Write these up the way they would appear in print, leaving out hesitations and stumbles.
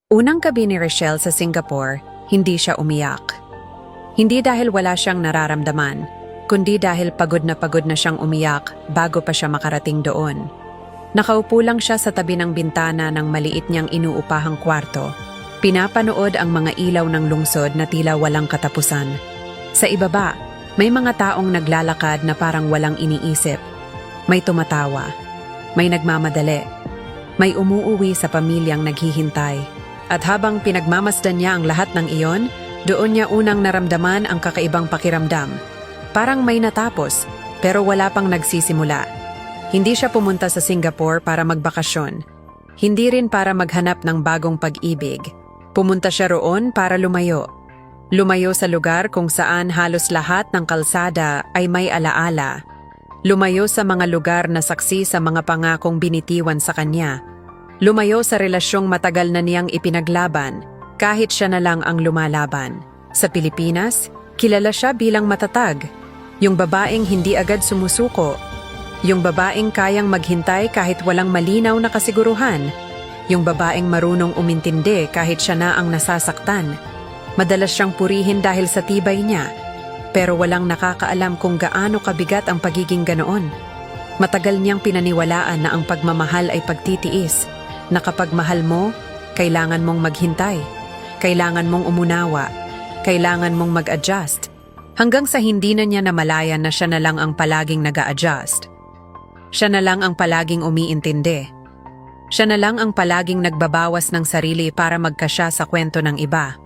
Unang gabi ni Rochelle sa Singapore, hindi siya umiyak. Hindi dahil wala siyang nararamdaman, kundi dahil pagod na siyang umiyak bago pa siya makarating doon. Nakaupo lang siya sa tabi ng bintana ng maliit niyang inuupahang kwarto. Pinapanood ang mga ilaw ng lungsod na tila walang katapusan. Sa ibaba, may mga taong naglalakad na parang walang iniisip. May tumatawa, may nagmamadali, may umuuwi sa pamilyang naghihintay. At habang pinagmamasdan niya ang lahat ng iyon, doon niya unang naramdaman ang kakaibang pakiramdam. Parang may natapos, pero wala pang nagsisimula. Hindi siya pumunta sa Singapore para magbakasyon. Hindi rin para maghanap ng bagong pag-ibig. Pumunta siya roon para lumayo. Lumayo sa lugar kung saan halos lahat ng kalsada ay may alaala. Lumayo sa mga lugar na saksi sa mga pangakong binitiwan sa kanya. Lumayo sa relasyong matagal na niyang ipinaglaban, kahit siya na lang ang lumalaban. Sa Pilipinas, kilala siya bilang matatag. Yung babaeng hindi agad sumusuko. Yung babaeng kayang maghintay kahit walang malinaw na kasiguruhan. Yung babaeng marunong umintindi kahit siya na ang nasasaktan. Madalas siyang purihin dahil sa tibay niya, pero walang nakakaalam kung gaano kabigat ang pagiging ganoon. Matagal niyang pinaniwalaan na ang pagmamahal ay pagtitiis, na kapag mahal mo, kailangan mong maghintay, kailangan mong umunawa, kailangan mong mag-adjust, hanggang sa hindi na niya namalayan na siya na lang ang palaging nag-a-adjust. Siya na lang ang palaging umiintindi. Siya na lang ang palaging nagbabawas ng sarili para magkasya sa kwento ng iba.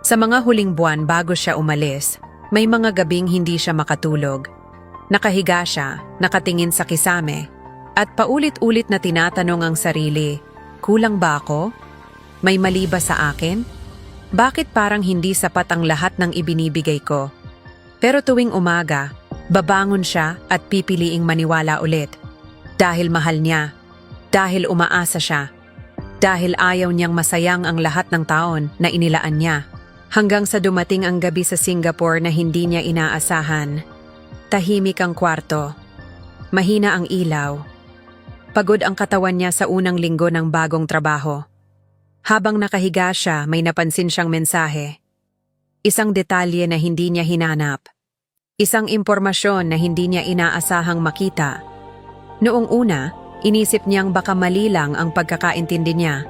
Sa mga huling buwan bago siya umalis, may mga gabing hindi siya makatulog. Nakahiga siya, nakatingin sa kisame, at paulit-ulit na tinatanong ang sarili, kulang ba ako? May mali ba sa akin? Bakit parang hindi sapat ang lahat ng ibinibigay ko? Pero tuwing umaga, babangon siya at pipiliing maniwala ulit. Dahil mahal niya, dahil umaasa siya, dahil ayaw niyang masayang ang lahat ng taon na inilaan niya. Hanggang sa dumating ang gabi sa Singapore na hindi niya inaasahan. Tahimik ang kwarto. Mahina ang ilaw. Pagod ang katawan niya sa unang linggo ng bagong trabaho. Habang nakahiga siya, may napansin siyang mensahe. Isang detalye na hindi niya hinanap. Isang impormasyon na hindi niya inaasahang makita. Noong una, inisip niyang baka mali lang ang pagkakaintindi niya.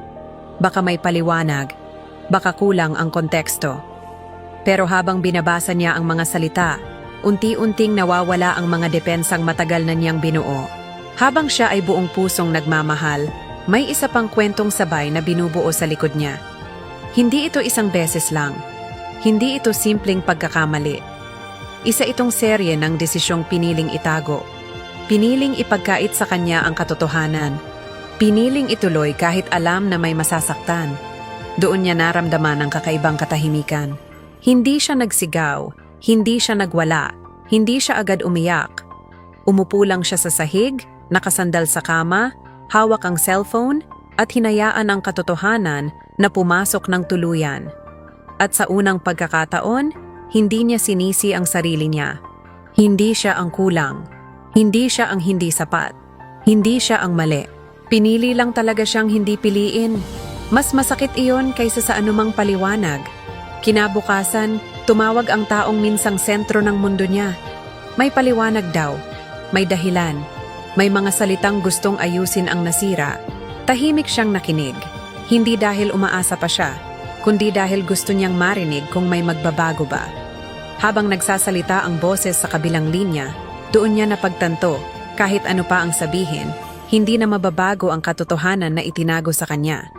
Baka may paliwanag. Baka kulang ang konteksto. Pero habang binabasa niya ang mga salita, unti-unting nawawala ang mga depensang matagal na niyang binuo. Habang siya ay buong pusong nagmamahal, may isa pang kwentong sabay na binubuo sa likod niya. Hindi ito isang beses lang. Hindi ito simpleng pagkakamali. Isa itong serye ng desisyong piniling itago. Piniling ipagkait sa kanya ang katotohanan. Piniling ituloy kahit alam na may masasaktan. Doon niya naramdaman ang kakaibang katahimikan. Hindi siya nagsigaw, hindi siya nagwala, hindi siya agad umiyak. Umupo lang siya sa sahig, nakasandal sa kama, hawak ang cellphone, at hinayaan ang katotohanan na pumasok ng tuluyan. At sa unang pagkakataon, hindi niya sinisi ang sarili niya. Hindi siya ang kulang. Hindi siya ang hindi sapat. Hindi siya ang mali. Pinili lang talaga siyang hindi piliin. Mas masakit iyon kaysa sa anumang paliwanag. Kinabukasan, tumawag ang taong minsang sentro ng mundo niya. May paliwanag daw. May dahilan. May mga salitang gustong ayusin ang nasira. Tahimik siyang nakinig. Hindi dahil umaasa pa siya, kundi dahil gusto niyang marinig kung may magbabago ba. Habang nagsasalita ang boses sa kabilang linya, doon niya napagtanto, kahit ano pa ang sabihin, hindi na mababago ang katotohanan na itinago sa kanya.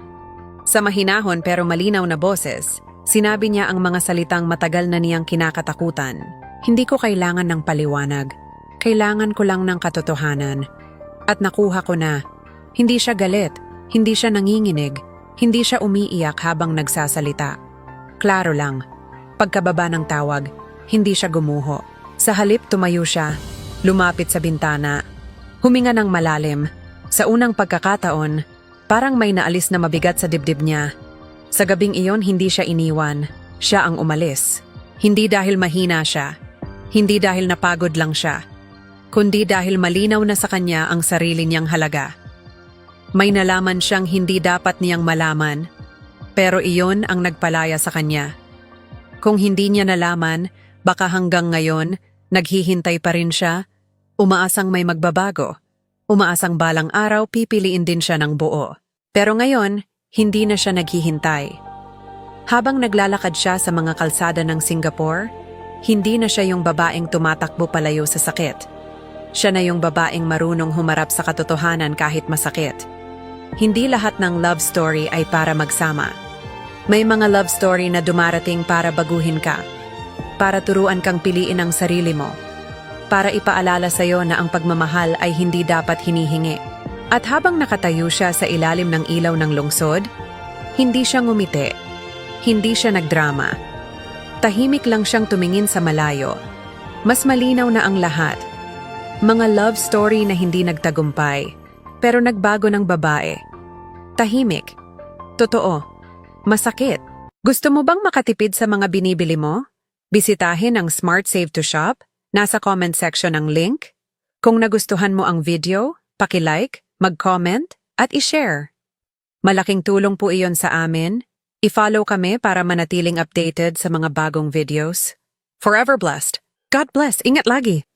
Sa mahinahon pero malinaw na boses, sinabi niya ang mga salitang matagal na niyang kinakatakutan. Hindi ko kailangan ng paliwanag. Kailangan ko lang ng katotohanan. At nakuha ko na. Hindi siya galit, hindi siya nanginginig, hindi siya umiiyak habang nagsasalita. Klaro lang. Pagkababa ng tawag, hindi siya gumuho. Sa halip tumayo siya, lumapit sa bintana, huminga ng malalim. Sa unang pagkakataon, parang may naalis na mabigat sa dibdib niya. Sa gabing iyon hindi siya iniwan, siya ang umalis. Hindi dahil mahina siya, hindi dahil napagod lang siya, kundi dahil malinaw na sa kanya ang sarili niyang halaga. May nalaman siyang hindi dapat niyang malaman. Pero iyon ang nagpalaya sa kanya. Kung hindi niya nalaman, baka hanggang ngayon, naghihintay pa rin siya, umaasang may magbabago. Umaasang balang araw pipiliin din siya ng buo. Pero ngayon, hindi na siya naghihintay. Habang naglalakad siya sa mga kalsada ng Singapore, hindi na siya yung babaeng tumatakbo palayo sa sakit. Siya na yung babaeng marunong humarap sa katotohanan kahit masakit. Hindi lahat ng love story ay para magsama. May mga love story na dumarating para baguhin ka, para turuan kang piliin ang sarili mo, para ipaalala sa'yo na ang pagmamahal ay hindi dapat hinihingi. At habang nakatayo siya sa ilalim ng ilaw ng lungsod, hindi siya ngumiti, hindi siya nagdrama. Tahimik lang siyang tumingin sa malayo. Mas malinaw na ang lahat. Mga love story na hindi nagtagumpay, pero nagbago ng babae. Tahimik. Totoo. Masakit. Gusto mo bang makatipid sa mga binibili mo? Bisitahin ang Smart Save to Shop. Nasa comment section ang link. Kung nagustuhan mo ang video, paki-like, mag-comment, at i-share. Malaking tulong po iyon sa amin. I-follow kami para manatiling updated sa mga bagong videos. Forever blessed. God bless. Ingat lagi.